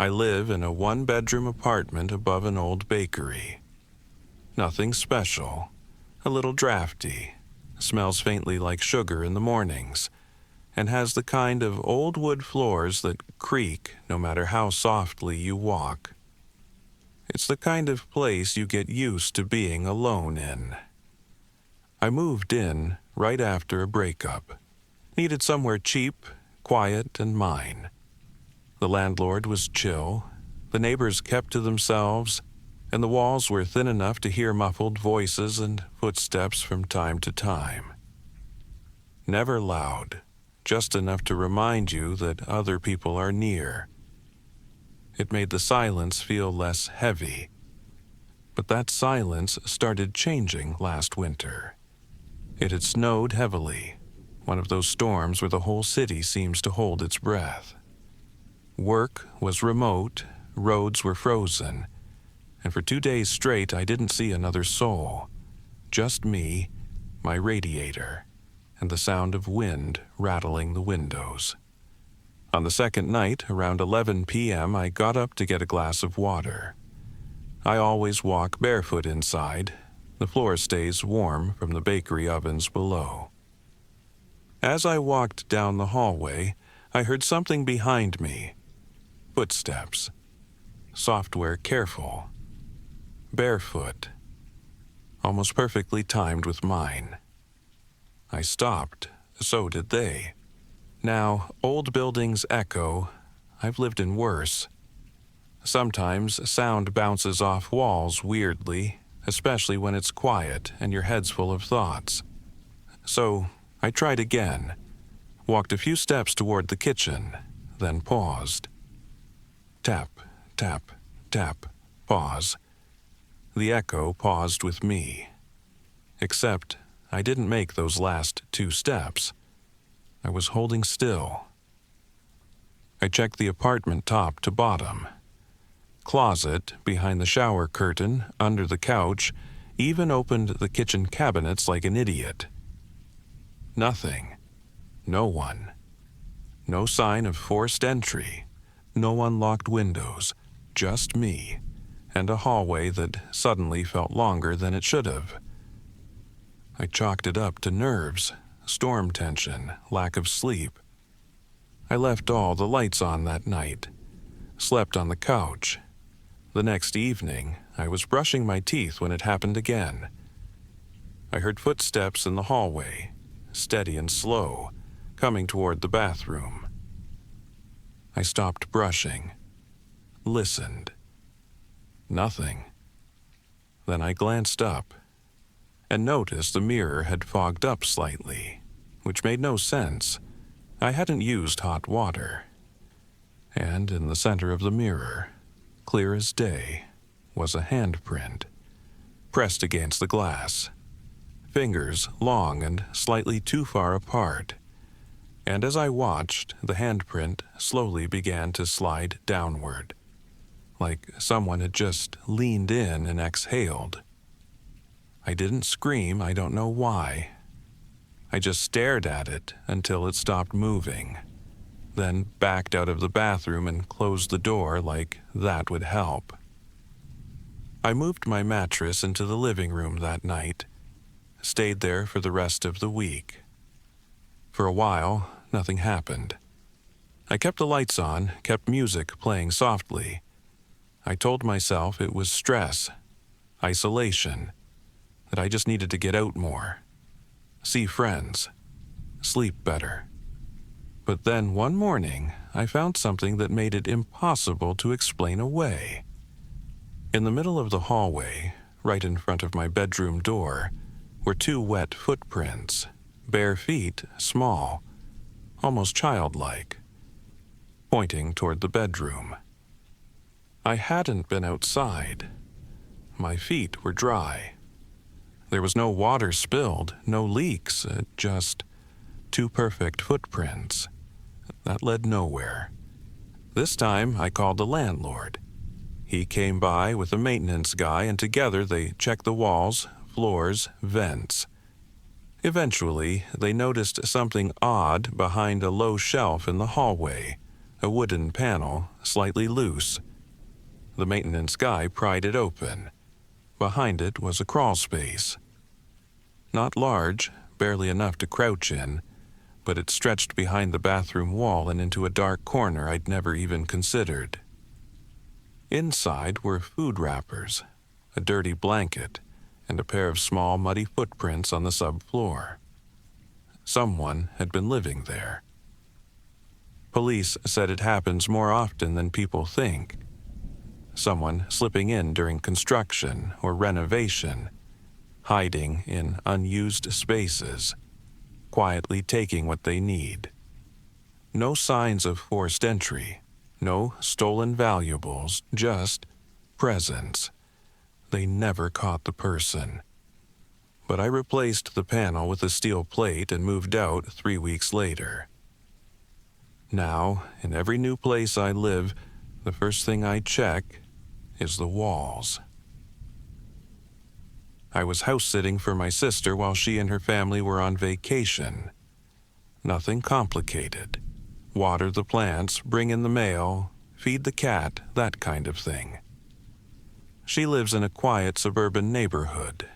I live in a one-bedroom apartment above an old bakery. Nothing special, a little drafty, smells faintly like sugar in the mornings, and has the kind of old wood floors that creak no matter how softly you walk. It's the kind of place you get used to being alone in. I moved in right after a breakup. Needed somewhere cheap, quiet, and mine. The landlord was chill, the neighbors kept to themselves, and the walls were thin enough to hear muffled voices and footsteps from time to time. Never loud, just enough to remind you that other people are near. It made the silence feel less heavy. But that silence started changing last winter. It had snowed heavily, one of those storms where the whole city seems to hold its breath. Work was remote, roads were frozen, and for 2 days straight I didn't see another soul. Just me, my radiator, and the sound of wind rattling the windows. On the second night, around 11 p.m., I got up to get a glass of water. I always walk barefoot inside. The floor stays warm from the bakery ovens below. As I walked down the hallway, I heard something behind me. Footsteps. Software careful. Barefoot. Almost perfectly timed with mine. I stopped. So did they. Now, old buildings echo. I've lived in worse. Sometimes sound bounces off walls weirdly, especially when it's quiet and your head's full of thoughts. So, I tried again, walked a few steps toward the kitchen, then paused. Tap, tap, tap, pause. The echo paused with me. Except, I didn't make those last 2 steps. I was holding still. I checked the apartment top to bottom. Closet, behind the shower curtain, under the couch, even opened the kitchen cabinets like an idiot. Nothing. No one. No sign of forced entry. No unlocked windows. Just me. And a hallway that suddenly felt longer than it should have. I chalked it up to nerves, storm tension, lack of sleep. I left all the lights on that night. Slept on the couch. The next evening, I was brushing my teeth when it happened again. I heard footsteps in the hallway, steady and slow, coming toward the bathroom. I stopped brushing. Listened. Nothing. Then I glanced up and noticed the mirror had fogged up slightly, which made no sense. I hadn't used hot water. And in the center of the mirror, clear as day, was a handprint, pressed against the glass, fingers long and slightly too far apart. And as I watched, the handprint slowly began to slide downward, like someone had just leaned in and exhaled. I didn't scream, I don't know why. I just stared at it until it stopped moving, then backed out of the bathroom and closed the door like that would help. I moved my mattress into the living room that night, stayed there for the rest of the week. For a while, nothing happened. I kept the lights on, kept music playing softly. I told myself it was stress, isolation, that I just needed to get out more, see friends, sleep better. But then one morning, I found something that made it impossible to explain away. In the middle of the hallway, right in front of my bedroom door, were 2 wet footprints, bare feet, small, almost childlike, pointing toward the bedroom. I hadn't been outside. My feet were dry. There was no water spilled, no leaks, just 2 perfect footprints. That led nowhere. This time I called the landlord. He came by with a maintenance guy and together they checked the walls, floors, vents. Eventually, they noticed something odd behind a low shelf in the hallway, a wooden panel, slightly loose. The maintenance guy pried it open. Behind it was a crawl space. Not large, barely enough to crouch in, but it stretched behind the bathroom wall and into a dark corner I'd never even considered. Inside were food wrappers, a dirty blanket, and a pair of small, muddy footprints on the subfloor. Someone had been living there. Police said it happens more often than people think. Someone slipping in during construction or renovation, hiding in unused spaces, quietly taking what they need. No signs of forced entry, no stolen valuables, just presence. They never caught the person. But I replaced the panel with a steel plate and moved out 3 weeks later. Now, in every new place I live, the first thing I check is the walls. I was house-sitting for my sister while she and her family were on vacation. Nothing complicated. Water the plants, bring in the mail, feed the cat, that kind of thing. She lives in a quiet suburban neighborhood,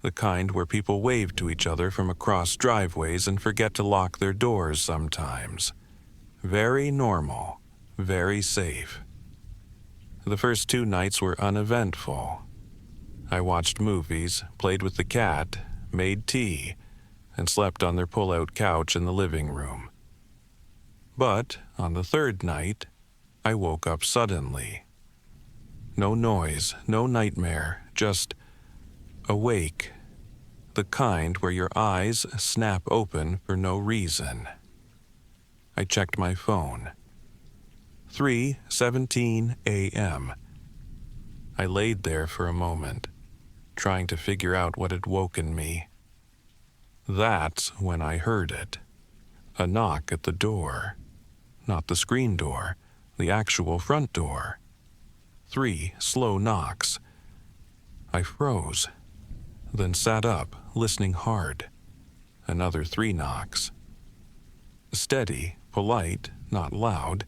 the kind where people wave to each other from across driveways and forget to lock their doors sometimes. Very normal, very safe. The first 2 nights were uneventful. I watched movies, played with the cat, made tea, and slept on their pull-out couch in the living room. But on the 3rd night, I woke up suddenly. No noise, no nightmare, just awake. The kind where your eyes snap open for no reason. I checked my phone. 3:17 a.m. I laid there for a moment, trying to figure out what had woken me. That's when I heard it. A knock at the door. Not the screen door, the actual front door. 3 slow knocks. I froze, then sat up, listening hard. Another 3 knocks. Steady, polite, not loud.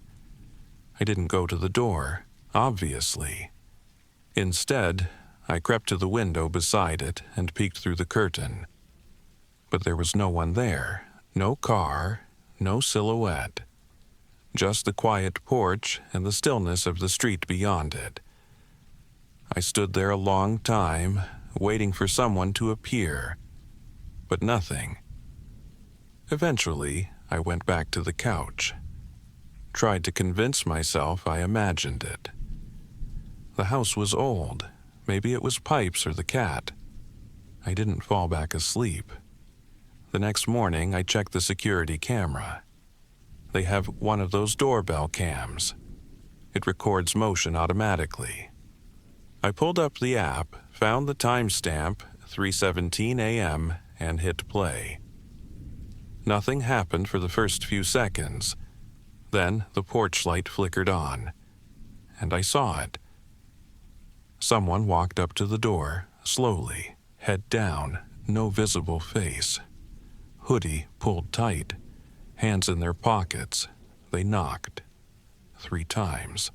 I didn't go to the door, obviously. Instead, I crept to the window beside it and peeked through the curtain. But there was no one there, no car, no silhouette. Just the quiet porch and the stillness of the street beyond it. I stood there a long time, waiting for someone to appear, but nothing. Eventually, I went back to the couch. Tried to convince myself I imagined it. The house was old. Maybe it was Pipes or the cat. I didn't fall back asleep. The next morning, I checked the security camera. They have one of those doorbell cams. It records motion automatically. I pulled up the app, found the timestamp, 3:17 a.m., and hit play. Nothing happened for the first few seconds. Then the porch light flickered on, and I saw it. Someone walked up to the door, slowly, head down, no visible face. Hoodie pulled tight, hands in their pockets. They knocked 3 times.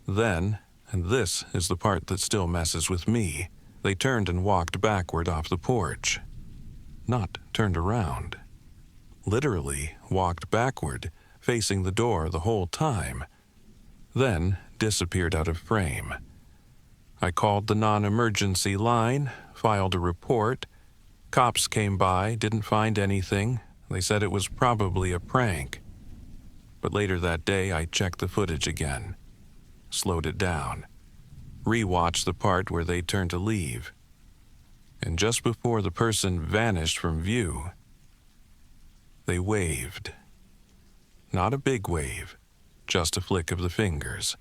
Then, and this is the part that still messes with me, they turned and walked backward off the porch. Not turned around. Literally walked backward, facing the door the whole time. Then disappeared out of frame. I called the non-emergency line, filed a report. Cops came by, didn't find anything. They said it was probably a prank. But later that day, I checked the footage again. Slowed it down. Rewatched the part where they turned to leave. And just before the person vanished from view, they waved. Not a big wave, just a flick of the fingers.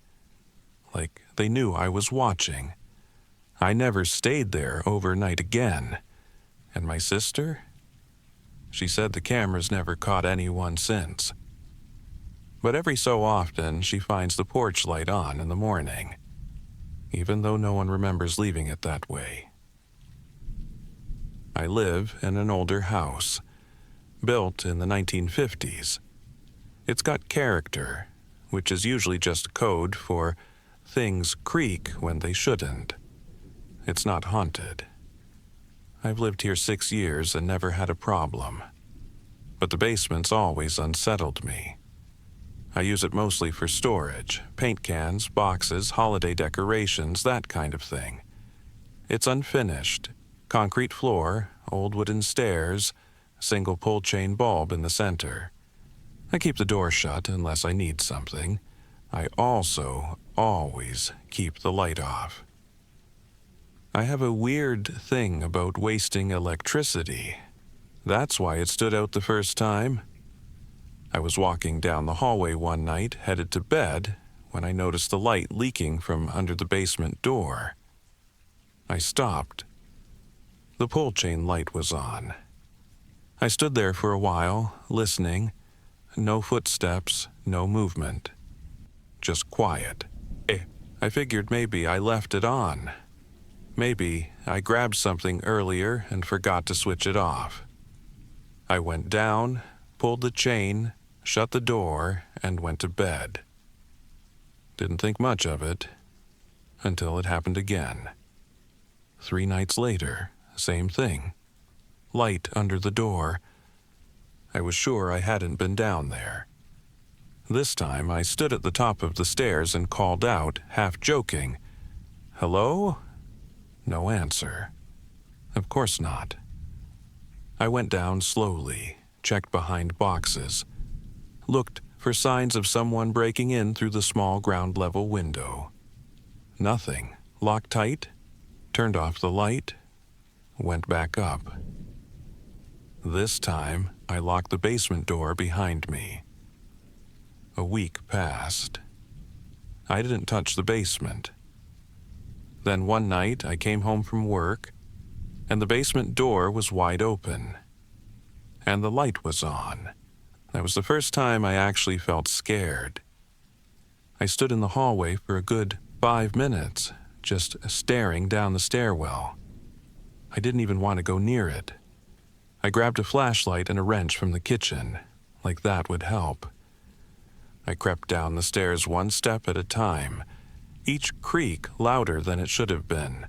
Like they knew I was watching. I never stayed there overnight again. And my sister? She said the cameras never caught anyone since. But every so often, she finds the porch light on in the morning, even though no one remembers leaving it that way. I live in an older house, built in the 1950s. It's got character, which is usually just code for things creak when they shouldn't. It's not haunted. I've lived here 6 years and never had a problem. But the basement's always unsettled me. I use it mostly for storage, paint cans, boxes, holiday decorations, that kind of thing. It's unfinished. Concrete floor, old wooden stairs, single pull chain bulb in the center. I keep the door shut unless I need something. I also always keep the light off. I have a weird thing about wasting electricity. That's why it stood out the first time. I was walking down the hallway one night, headed to bed, when I noticed the light leaking from under the basement door. I stopped. The pull chain light was on. I stood there for a while, listening. No footsteps, no movement. Just quiet. I figured maybe I left it on. Maybe I grabbed something earlier and forgot to switch it off. I went down, pulled the chain, shut the door, and went to bed. Didn't think much of it until it happened again. 3 nights later, same thing. Light under the door. I was sure I hadn't been down there. This time I stood at the top of the stairs and called out, half joking, "Hello?" No answer. Of course not. I went down slowly, checked behind boxes, looked for signs of someone breaking in through the small ground-level window. Nothing. Locked tight, turned off the light, went back up. This time, I locked the basement door behind me. A week passed. I didn't touch the basement. Then one night, I came home from work, and the basement door was wide open, and the light was on. That was the first time I actually felt scared. I stood in the hallway for a good 5 minutes, just staring down the stairwell. I didn't even want to go near it. I grabbed a flashlight and a wrench from the kitchen, like that would help. I crept down the stairs one step at a time, each creak louder than it should have been.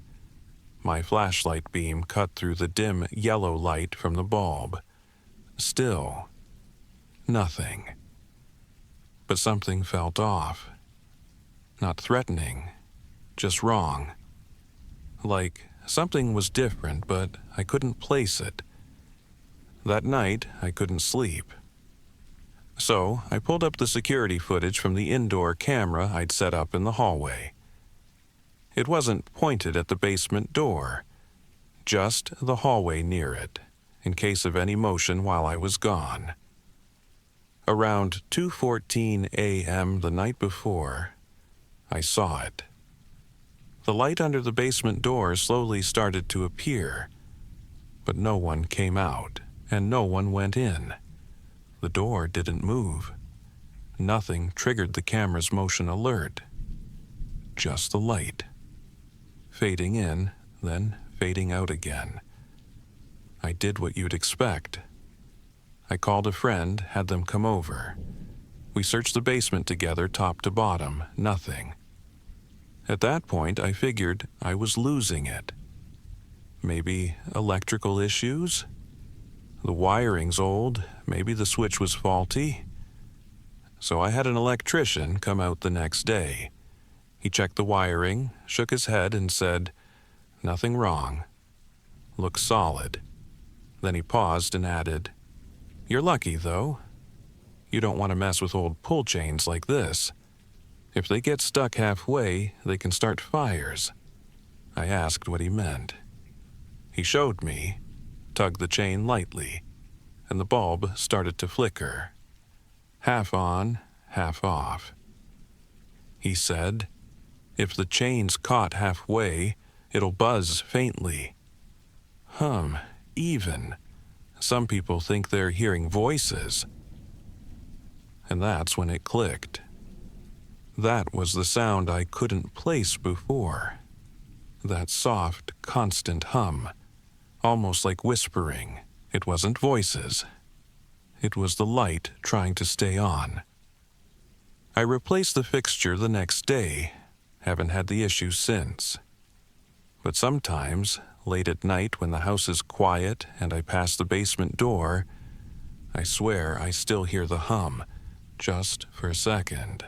My flashlight beam cut through the dim yellow light from the bulb. Still, nothing. But something felt off. Not threatening, just wrong. Like something was different, but I couldn't place it. That night, I couldn't sleep. So I pulled up the security footage from the indoor camera I'd set up in the hallway. It wasn't pointed at the basement door, just the hallway near it, in case of any motion while I was gone. Around 2:14 a.m. the night before, I saw it. The light under the basement door slowly started to appear, but no one came out, and no one went in. The door didn't move. Nothing triggered the camera's motion alert. Just the light. Fading in, then fading out again. I did what you'd expect. I called a friend, had them come over. We searched the basement together, top to bottom, nothing. At that point, I figured I was losing it. Maybe electrical issues? The wiring's old, maybe the switch was faulty. So I had an electrician come out the next day. He checked the wiring, shook his head and said, "Nothing wrong. Looks solid." Then he paused and added, "You're lucky, though. You don't want to mess with old pull chains like this. If they get stuck halfway, they can start fires." I asked what he meant. He showed me, tugged the chain lightly, and the bulb started to flicker. Half on, half off. He said, "If the chain's caught halfway, it'll buzz faintly. Hum, even. Some people think they're hearing voices." And that's when it clicked. That was the sound I couldn't place before. That soft, constant hum, almost like whispering. It wasn't voices. It was the light trying to stay on. I replaced the fixture the next day, haven't had the issue since. But sometimes, late at night when the house is quiet and I pass the basement door, I swear I still hear the hum, just for a second.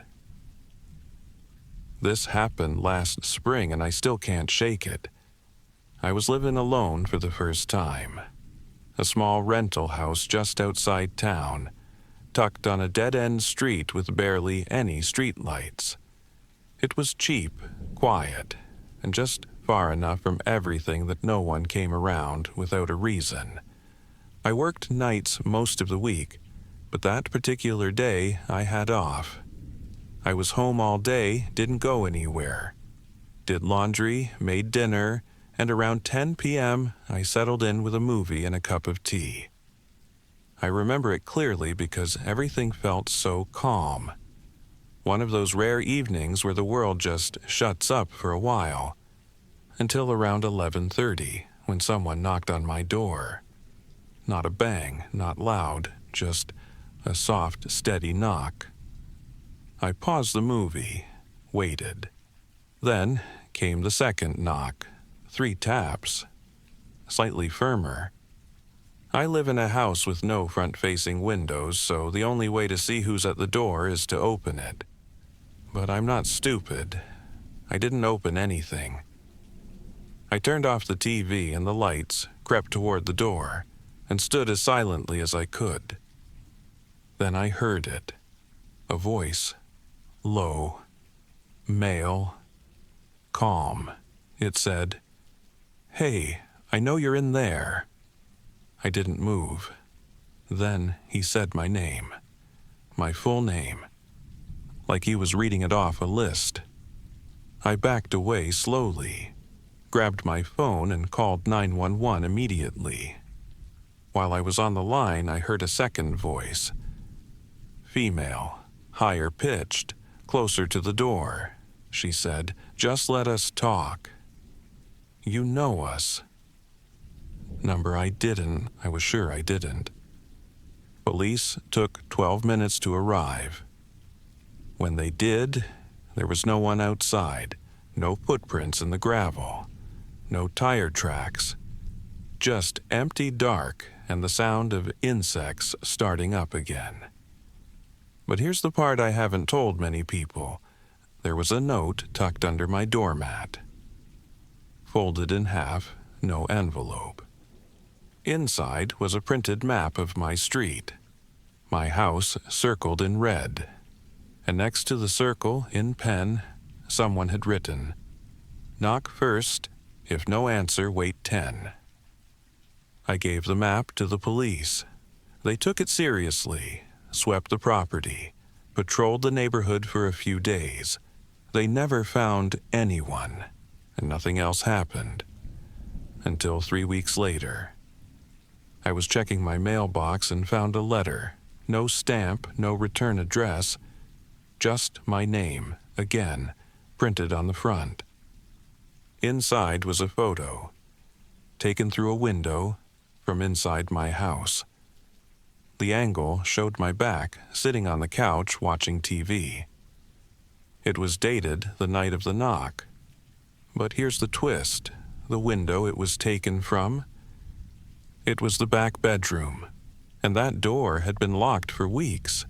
This happened last spring and I still can't shake it. I was living alone for the first time. A small rental house just outside town, tucked on a dead-end street with barely any streetlights. It was cheap, quiet, and just far enough from everything that no one came around without a reason. I worked nights most of the week, but that particular day I had off. I was home all day, didn't go anywhere. Did laundry, made dinner, and around 10 p.m. I settled in with a movie and a cup of tea. I remember it clearly because everything felt so calm. One of those rare evenings where the world just shuts up for a while, until around 11:30 when someone knocked on my door. Not a bang, not loud, just a soft, steady knock. I paused the movie, waited. Then came the second knock, 3 taps, slightly firmer. I live in a house with no front-facing windows, so the only way to see who's at the door is to open it. But I'm not stupid. I didn't open anything. I turned off the TV and the lights, crept toward the door, and stood as silently as I could. Then I heard it. A voice. Low. Male. Calm. It said, "Hey, I know you're in there." I didn't move. Then he said my name. My full name. Like he was reading it off a list. I backed away slowly, grabbed my phone and called 911 immediately. While I was on the line, I heard a second voice. Female, higher pitched, closer to the door. She said, "Just let us talk. You know us." Number I was sure I didn't. Police took 12 minutes to arrive. When they did, there was no one outside, no footprints in the gravel, no tire tracks, just empty dark and the sound of insects starting up again. But here's the part I haven't told many people. There was a note tucked under my doormat. Folded in half, no envelope. Inside was a printed map of my street. My house circled in red. And next to the circle, in pen, someone had written, "Knock first. If no answer, wait 10. I gave the map to the police. They took it seriously, swept the property, patrolled the neighborhood for a few days. They never found anyone, and nothing else happened. Until 3 weeks later. I was checking my mailbox and found a letter. No stamp, no return address. Just my name, again, printed on the front. Inside was a photo, taken through a window from inside my house. The angle showed my back, sitting on the couch watching TV. It was dated the night of the knock. But here's the twist. The window it was taken from? It was the back bedroom, and that door had been locked for weeks.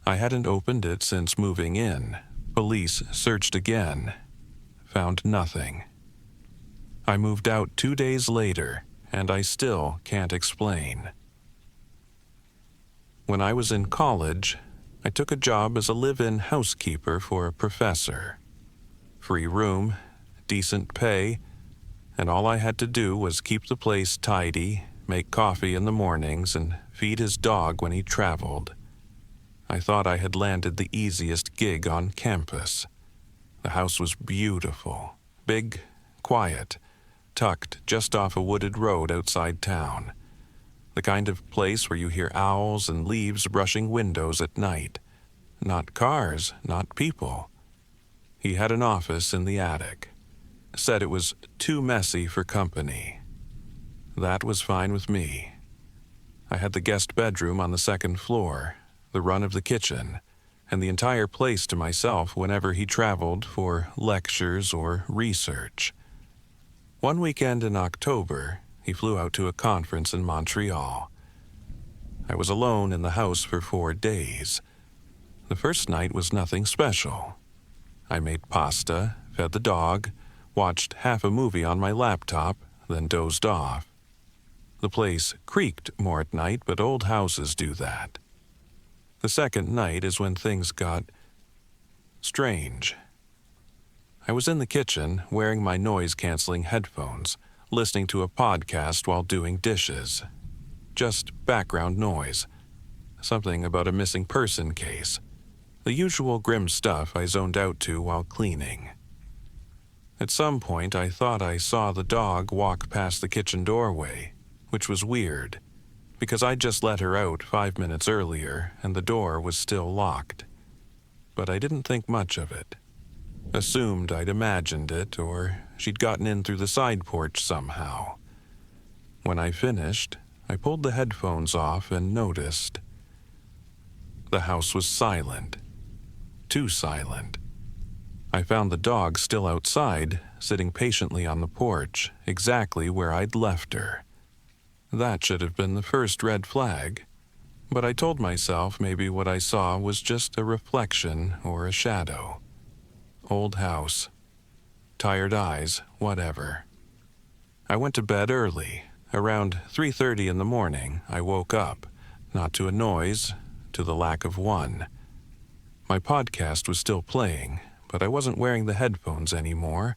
I hadn't opened it since moving in. Police searched again. Found nothing. I moved out 2 days later, and I still can't explain. When I was in college, I took a job as a live-in housekeeper for a professor. Free room, decent pay, and all I had to do was keep the place tidy, make coffee in the mornings, and feed his dog when he traveled. I thought I had landed the easiest gig on campus. The house was beautiful, big, quiet, tucked just off a wooded road outside town. The kind of place where you hear owls and leaves brushing windows at night. Not cars, not people. He had an office in the attic. Said it was too messy for company. That was fine with me. I had the guest bedroom on the second floor, the run of the kitchen, and the entire place to myself whenever he traveled for lectures or research. One weekend in October, he flew out to a conference in Montreal. I was alone in the house for 4 days. The first night was nothing special. I made pasta, fed the dog, watched half a movie on my laptop, then dozed off. The place creaked more at night, but old houses do that. The second night is when things got strange. I was in the kitchen, wearing my noise-canceling headphones, listening to a podcast while doing dishes. Just background noise. Something about a missing person case. The usual grim stuff I zoned out to while cleaning. At some point, I thought I saw the dog walk past the kitchen doorway, which was weird, because I'd just let her out 5 minutes earlier and the door was still locked. But I didn't think much of it. Assumed I'd imagined it, or she'd gotten in through the side porch somehow. When I finished, I pulled the headphones off and noticed. The house was silent. Too silent. I found the dog still outside, sitting patiently on the porch, exactly where I'd left her. That should have been the first red flag, but I told myself maybe what I saw was just a reflection or a shadow. Old house. Tired eyes, whatever. I went to bed early. Around 3:30 in the morning, I woke up, not to a noise, to the lack of one. My podcast was still playing, but I wasn't wearing the headphones anymore.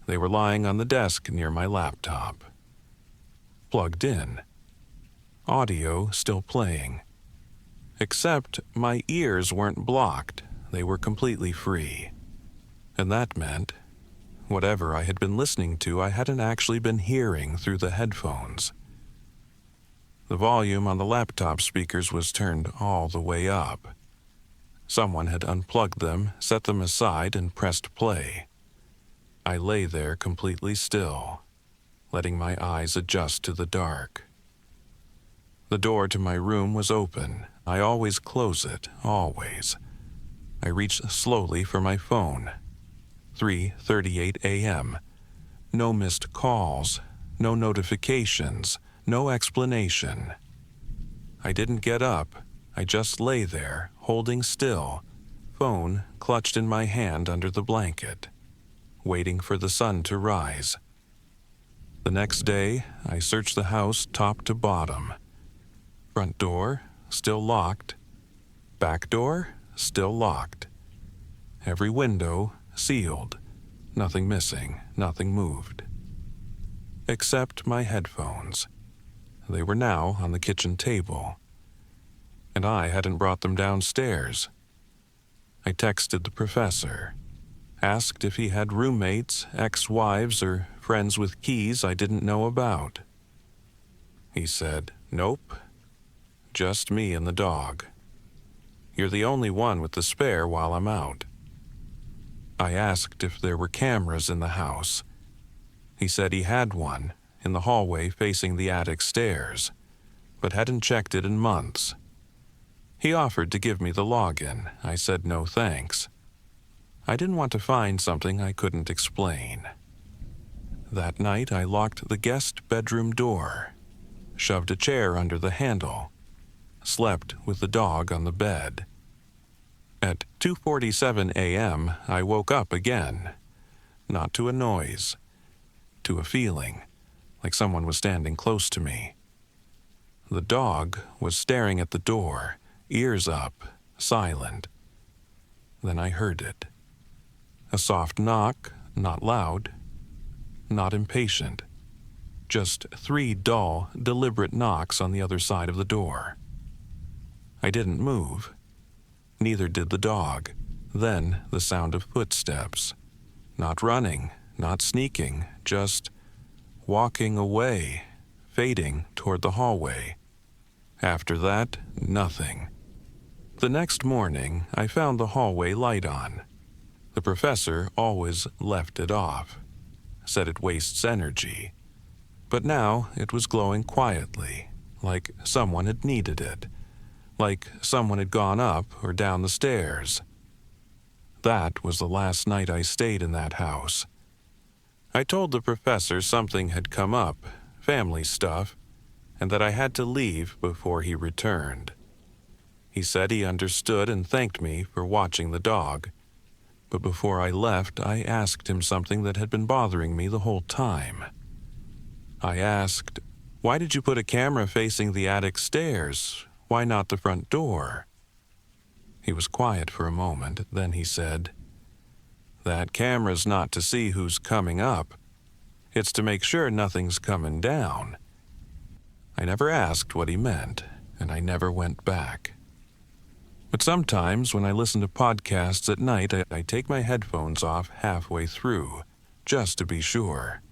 They were lying on the desk near my laptop. Plugged in. Audio still playing. Except my ears weren't blocked. They were completely free. And that meant, whatever I had been listening to, I hadn't actually been hearing through the headphones. The volume on the laptop speakers was turned all the way up. Someone had unplugged them, set them aside, and pressed play. I lay there completely still, letting my eyes adjust to the dark. The door to my room was open. I always close it, always. I reached slowly for my phone. 3:38 a.m. No missed calls, no notifications, no explanation. I didn't get up. I just lay there, holding still, phone clutched in my hand under the blanket, waiting for the sun to rise. The next day, I searched the house top to bottom. Front door, still locked. Back door, still locked. Every window, sealed. Nothing missing, nothing moved. Except my headphones. They were now on the kitchen table. And I hadn't brought them downstairs. I texted the professor. Asked if he had roommates, ex-wives, or friends with keys I didn't know about. He said, "Nope. Just me and the dog. You're the only one with the spare while I'm out." I asked if there were cameras in the house. He said he had one in the hallway facing the attic stairs, but hadn't checked it in months. He offered to give me the login. I said no thanks. I didn't want to find something I couldn't explain. That night I locked the guest bedroom door, shoved a chair under the handle, slept with the dog on the bed. At 2:47 a.m., I woke up again, not to a noise, to a feeling, like someone was standing close to me. The dog was staring at the door, ears up, silent. Then I heard it. A soft knock, not loud, not impatient. Just 3 dull, deliberate knocks on the other side of the door. I didn't move. Neither did the dog. Then the sound of footsteps. Not running, not sneaking, just walking away, fading toward the hallway. After that, nothing. The next morning, I found the hallway light on. The professor always left it off, said it wastes energy. But now it was glowing quietly, like someone had needed it, like someone had gone up or down the stairs. That was the last night I stayed in that house. I told the professor something had come up, family stuff, and that I had to leave before he returned. He said he understood and thanked me for watching the dog. But before I left, I asked him something that had been bothering me the whole time. I asked, "Why did you put a camera facing the attic stairs? Why not the front door?" He was quiet for a moment, then he said, "That camera's not to see who's coming up. It's to make sure nothing's coming down." I never asked what he meant, and I never went back. But sometimes when I listen to podcasts at night, I take my headphones off halfway through, just to be sure.